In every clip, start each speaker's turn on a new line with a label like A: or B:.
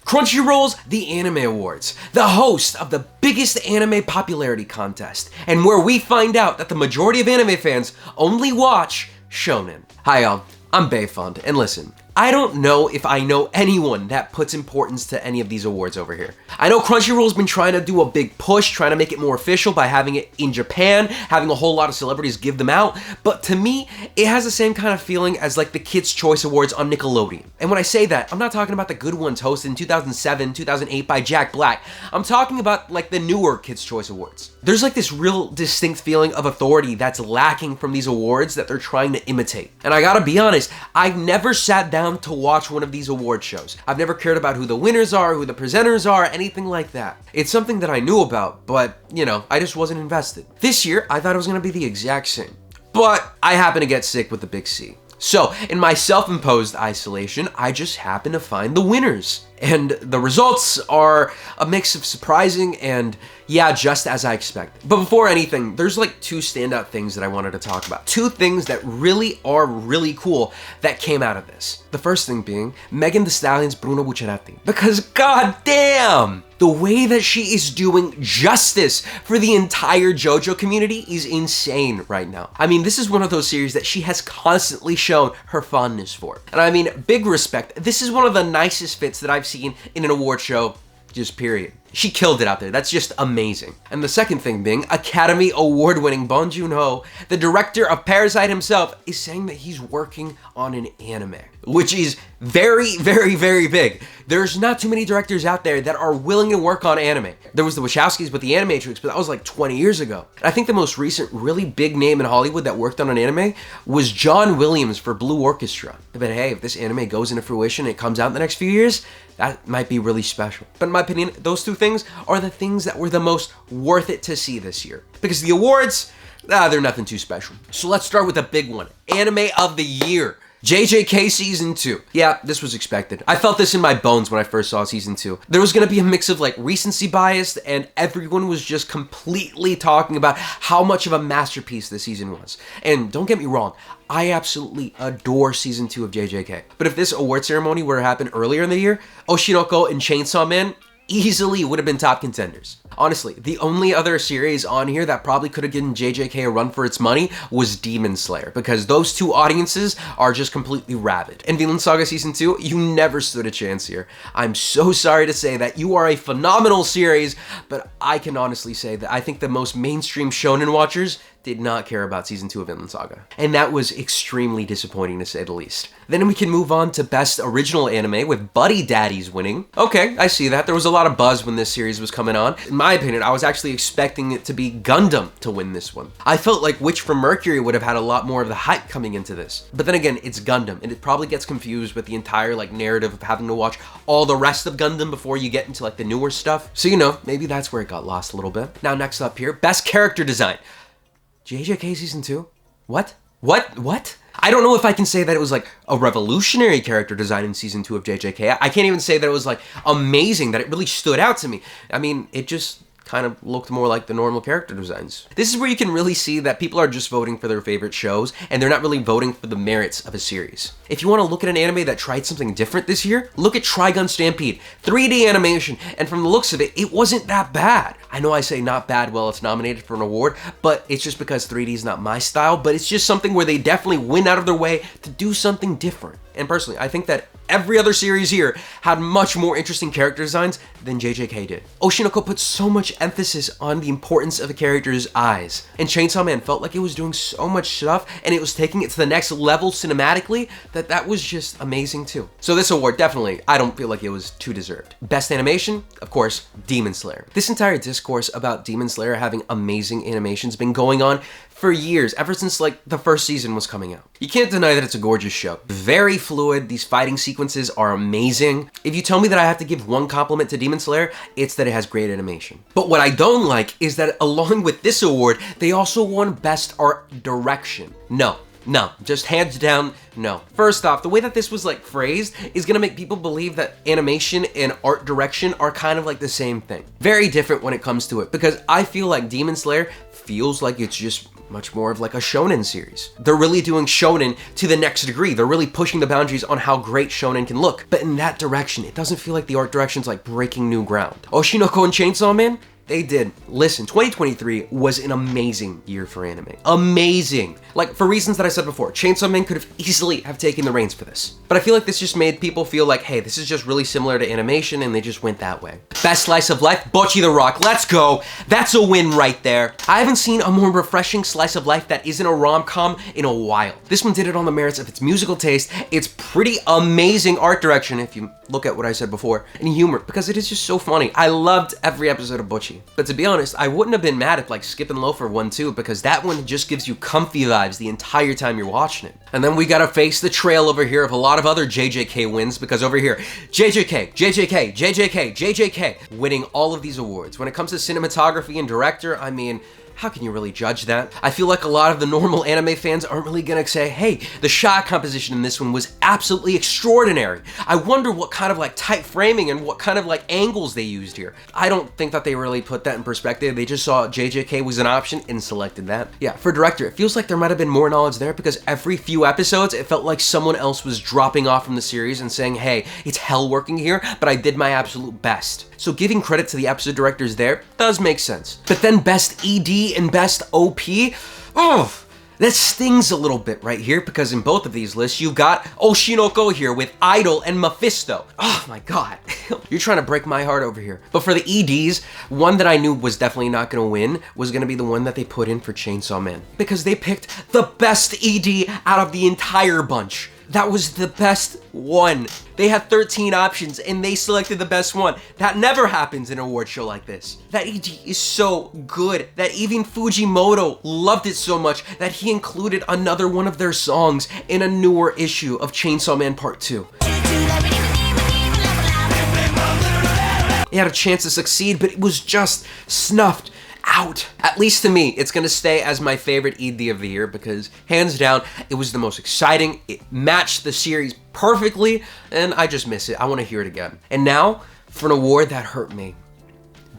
A: Crunchyroll's The Anime Awards, the host of the biggest anime popularity contest, and where we find out that the majority of anime fans only watch shonen. Hi y'all, I'm Bayfond, and listen, I don't know if I know anyone that puts importance to any of these awards over here. I know Crunchyroll's been trying to do a big push, trying to make it more official by having it in Japan, having a whole lot of celebrities give them out, but to me, it has the same kind of feeling as like the Kids' Choice Awards on Nickelodeon. And when I say that, I'm not talking about the good ones hosted in 2007, 2008 by Jack Black. I'm talking about like the newer Kids' Choice Awards. There's like this real distinct feeling of authority that's lacking from these awards that they're trying to imitate. And I gotta be honest, I've never sat down to watch one of these award shows. I've never cared about who the winners are, who the presenters are, anything like that. It's something that I knew about, but you know, I just wasn't invested. This year, I thought it was gonna be the exact same. But I happened to get sick with the big C. So, in my self-imposed isolation, I just happened to find the winners. And the results are a mix of surprising and, yeah, just as I expected. But before anything, there's like two standout things that I wanted to talk about. Two things that really are really cool that came out of this. The first thing being Megan Thee Stallion's Bruno Bucciarati. Because goddamn! The way that she is doing justice for the entire JoJo community is insane right now. I mean, this is one of those series that she has constantly shown her fondness for. And I mean, big respect. This is one of the nicest fits that I've seen in an award show, just period. She killed it out there. That's just amazing. And the second thing being, Academy Award-winning Bong Joon-ho, the director of Parasite himself, is saying that he's working on an anime, which is very, very, very big. There's not too many directors out there that are willing to work on anime. There was the Wachowskis with the Animatrix, but that was like 20 years ago. I think the most recent really big name in Hollywood that worked on an anime was John Williams for Blue Orchestra. But hey, if this anime goes into fruition and it comes out in the next few years, that might be really special. But in my opinion, those two things are the things that were the most worth it to see this year. Because the awards, they're nothing too special. So let's start with the big one. Anime of the Year. JJK Season 2. Yeah, this was expected. I felt this in my bones when I first saw Season 2. There was gonna be a mix of like recency bias, and everyone was just completely talking about how much of a masterpiece this season was. And don't get me wrong, I absolutely adore Season 2 of JJK. But if this award ceremony were to happen earlier in the year, Oshinoko and Chainsaw Man easily would have been top contenders. Honestly, the only other series on here that probably could have given JJK a run for its money was Demon Slayer, because those two audiences are just completely rabid. And Vinland Saga Season 2, you never stood a chance here. I'm so sorry to say that you are a phenomenal series, but I can honestly say that I think the most mainstream shonen watchers did not care about Season 2 of Vinland Saga. And that was extremely disappointing to say the least. Then we can move on to Best Original Anime with Buddy Daddies winning. Okay, I see that. There was a lot of buzz when this series was coming on. In my opinion, I was actually expecting it to be Gundam to win this one. I felt like Witch from Mercury would have had a lot more of the hype coming into this. But then again, it's Gundam, and it probably gets confused with the entire like narrative of having to watch all the rest of Gundam before you get into like the newer stuff. So you know, maybe that's where it got lost a little bit. Now next up here, Best Character Design. JJK Season 2? What? I don't know if I can say that it was like a revolutionary character design in Season 2 of JJK. I can't even say that it was like amazing, that it really stood out to me. I mean, it just kind of looked more like the normal character designs. This is where you can really see that people are just voting for their favorite shows, and they're not really voting for the merits of a series. If you want to look at an anime that tried something different this year, look at Trigun Stampede. 3D animation, and from the looks of it, it wasn't that bad. I know I say not bad while it's nominated for an award, but it's just because 3D is not my style, but it's just something where they definitely went out of their way to do something different. And personally, I think that every other series here had much more interesting character designs than JJK did. Oshinoko put so much emphasis on the importance of a character's eyes, and Chainsaw Man felt like it was doing so much stuff and it was taking it to the next level cinematically that was just amazing too. So this award definitely, I don't feel like it was too deserved. Best animation, of course, Demon Slayer. This entire discourse about Demon Slayer having amazing animation's been going on for years, ever since like the first season was coming out. You can't deny that it's a gorgeous show. Very fluid, these fighting sequences are amazing. If you tell me that I have to give one compliment to Demon Slayer, it's that it has great animation. But what I don't like is that along with this award, they also won Best Art Direction. No, just hands down, no. First off, the way that this was like phrased is gonna make people believe that animation and art direction are kind of like the same thing. Very different when it comes to it, because I feel like Demon Slayer feels like it's just much more of like a shonen series. They're really doing shonen to the next degree. They're really pushing the boundaries on how great shonen can look. But in that direction, it doesn't feel like the art direction's like breaking new ground. Oshinoko and Chainsaw Man, they did. Listen, 2023 was an amazing year for anime. Amazing. Like, for reasons that I said before, Chainsaw Man could have easily have taken the reins for this. But I feel like this just made people feel like, hey, this is just really similar to animation, and they just went that way. Best slice of life, Bocchi the Rock. Let's go. That's a win right there. I haven't seen a more refreshing slice of life that isn't a rom-com in a while. This one did it on the merits of its musical taste, its pretty amazing art direction, if you look at what I said before, and humor, because it is just so funny. I loved every episode of Bocchi. But to be honest, I wouldn't have been mad if like Skip and Loafer won too, because that one just gives you comfy vibes the entire time you're watching it. And then we gotta face the trail over here of a lot of other JJK wins, because over here, JJK, JJK, JJK, JJK, winning all of these awards. When it comes to cinematography and director, I mean, how can you really judge that? I feel like a lot of the normal anime fans aren't really gonna say, hey, the shot composition in this one was absolutely extraordinary. I wonder what kind of like tight framing and what kind of like angles they used here. I don't think that they really put that in perspective. They just saw JJK was an option and selected that. Yeah, for director, it feels like there might have been more knowledge there, because every few episodes, it felt like someone else was dropping off from the series and saying, hey, it's hell working here, but I did my absolute best. So giving credit to the episode directors there does make sense. But then best ED and best OP, oh, that stings a little bit right here, because in both of these lists, you've got Oshinoko here with Idol and Mephisto. Oh my god, you're trying to break my heart over here. But for the EDs, one that I knew was definitely not gonna win was gonna be the one that they put in for Chainsaw Man, because they picked the best ED out of the entire bunch. That was the best one. They had 13 options and they selected the best one. That never happens in an award show like this. That ED is so good that even Fujimoto loved it so much that he included another one of their songs in a newer issue of Chainsaw Man Part 2. He had a chance to succeed, but it was just snuffed out. At least to me, it's gonna stay as my favorite ED of the year, because hands down, it was the most exciting, it matched the series perfectly, and I just miss it. I wanna hear it again. And now, for an award that hurt me.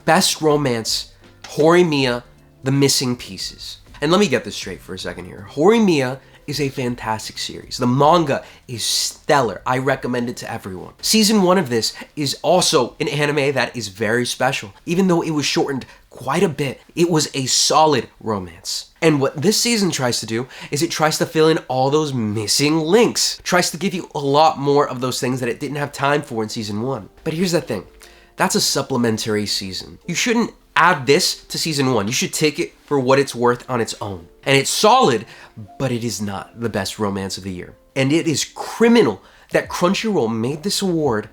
A: Best Romance, Horimiya, The Missing Pieces. And let me get this straight for a second here. Horimiya is a fantastic series. The manga is stellar. I recommend it to everyone. Season 1 of this is also an anime that is very special. Even though it was shortened quite a bit, it was a solid romance. And what this season tries to do is it tries to fill in all those missing links. Tries to give you a lot more of those things that it didn't have time for in season 1. But here's the thing. That's a supplementary season. You shouldn't add this to season 1. You should take it for what it's worth on its own. And it's solid, but it is not the best romance of the year. And it is criminal that Crunchyroll made this award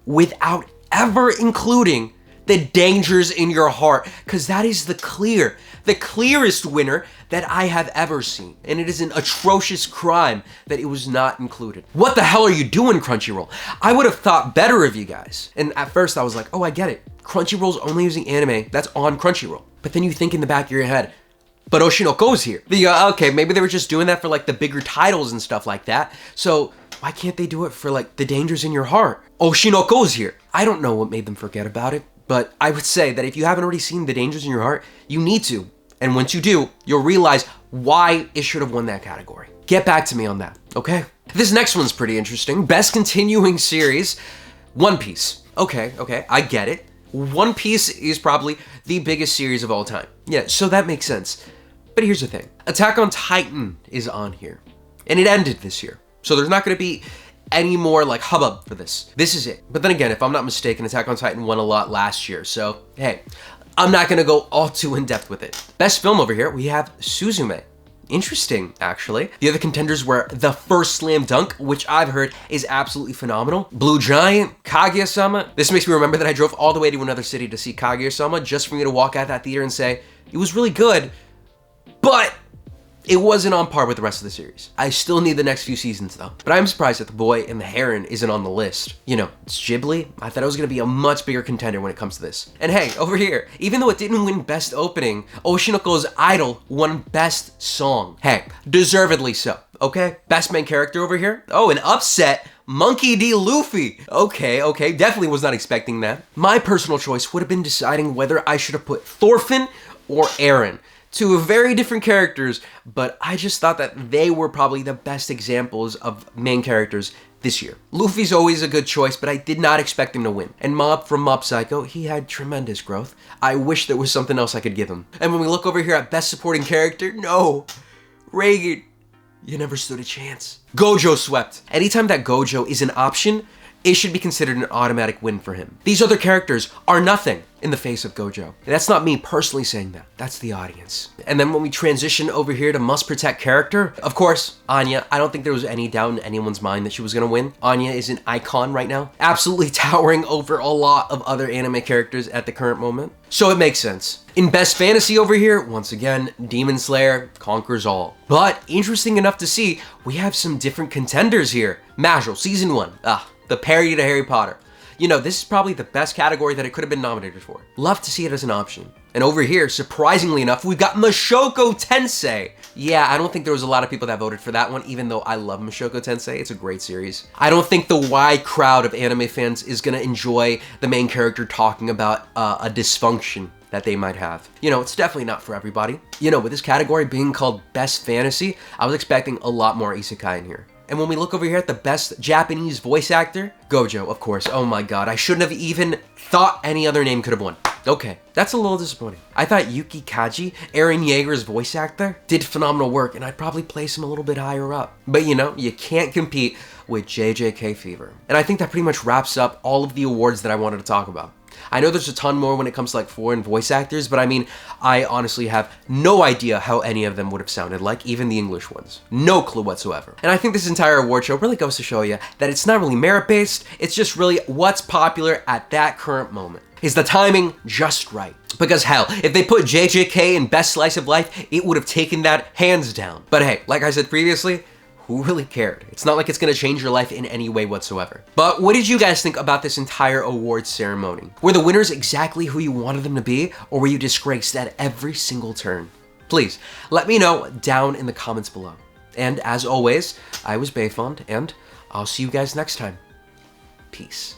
A: without ever including The Dangers in Your Heart, because that is the clearest winner that I have ever seen. And it is an atrocious crime that it was not included. What the hell are you doing, Crunchyroll? I would have thought better of you guys. And at first I was like, oh, I get it. Crunchyroll's only using anime that's on Crunchyroll. But then you think in the back of your head, but Oshinoko's here. You go, okay, maybe they were just doing that for like the bigger titles and stuff like that. So why can't they do it for like The Dangers in Your Heart? Oshinoko's here. I don't know what made them forget about it, but I would say that if you haven't already seen The Dangers in Your Heart, you need to. And once you do, you'll realize why it should have won that category. Get back to me on that, okay? This next one's pretty interesting. Best Continuing Series, One Piece. Okay, I get it. One Piece is probably the biggest series of all time. Yeah, so that makes sense. But here's the thing. Attack on Titan is on here. And it ended this year. So there's not gonna be any more like hubbub for this. This is it. But then again, if I'm not mistaken, Attack on Titan won a lot last year. So, hey, I'm not gonna go all too in depth with it. Best film over here, we have Suzume. Interesting, actually. The other contenders were The First Slam Dunk, which I've heard is absolutely phenomenal. Blue Giant, Kaguya-sama. This makes me remember that I drove all the way to another city to see Kaguya-sama just for me to walk out that theater and say, it was really good, but it wasn't on par with the rest of the series. I still need the next few seasons though. But I'm surprised that The Boy and the Heron isn't on the list. You know, it's Ghibli. I thought it was gonna be a much bigger contender when it comes to this. And hey, over here, even though it didn't win Best Opening, Oshinoko's Idol won Best Song. Hey, deservedly so, okay? Best Main Character over here? Oh, an upset. Monkey D. Luffy. Okay, definitely was not expecting that. My personal choice would have been deciding whether I should have put Thorfinn or Eren. Two very different characters, but I just thought that they were probably the best examples of main characters this year. Luffy's always a good choice, but I did not expect him to win. And Mob from Mob Psycho, he had tremendous growth. I wish there was something else I could give him. And when we look over here at Best Supporting Character, no, Reagan, you never stood a chance. Gojo swept. Anytime that Gojo is an option, it should be considered an automatic win for him. These other characters are nothing in the face of Gojo. And that's not me personally saying that. That's the audience. And then when we transition over here to must protect character, of course, Anya. I don't think there was any doubt in anyone's mind that she was gonna win. Anya is an icon right now, absolutely towering over a lot of other anime characters at the current moment. So it makes sense. In Best Fantasy over here, once again, Demon Slayer conquers all. But interesting enough to see, we have some different contenders here. Majel, Season 1. The parody to Harry Potter. You know, this is probably the best category that it could have been nominated for. Love to see it as an option. And over here, surprisingly enough, we've got Mushoku Tensei. Yeah, I don't think there was a lot of people that voted for that one, even though I love Mushoku Tensei. It's a great series. I don't think the wide crowd of anime fans is gonna enjoy the main character talking about a dysfunction that they might have. You know, it's definitely not for everybody. You know, with this category being called Best Fantasy, I was expecting a lot more isekai in here. And when we look over here at the Best Japanese Voice Actor, Gojo, of course. Oh my god, I shouldn't have even thought any other name could have won. Okay, that's a little disappointing. I thought Yuki Kaji, Eren Yeager's voice actor, did phenomenal work, and I'd probably place him a little bit higher up. But you know, you can't compete with JJK Fever. And I think that pretty much wraps up all of the awards that I wanted to talk about. I know there's a ton more when it comes to like foreign voice actors, but I mean, I honestly have no idea how any of them would have sounded like, even the English ones. No clue whatsoever. And I think this entire award show really goes to show you that it's not really merit-based, it's just really what's popular at that current moment. Is the timing just right? Because hell, if they put JJK in Best Slice of Life, it would have taken that hands down. But hey, like I said previously, who really cared? It's not like it's gonna change your life in any way whatsoever. But what did you guys think about this entire awards ceremony? Were the winners exactly who you wanted them to be, or were you disgraced at every single turn? Please, let me know down in the comments below. And as always, I was Bayfond, and I'll see you guys next time. Peace.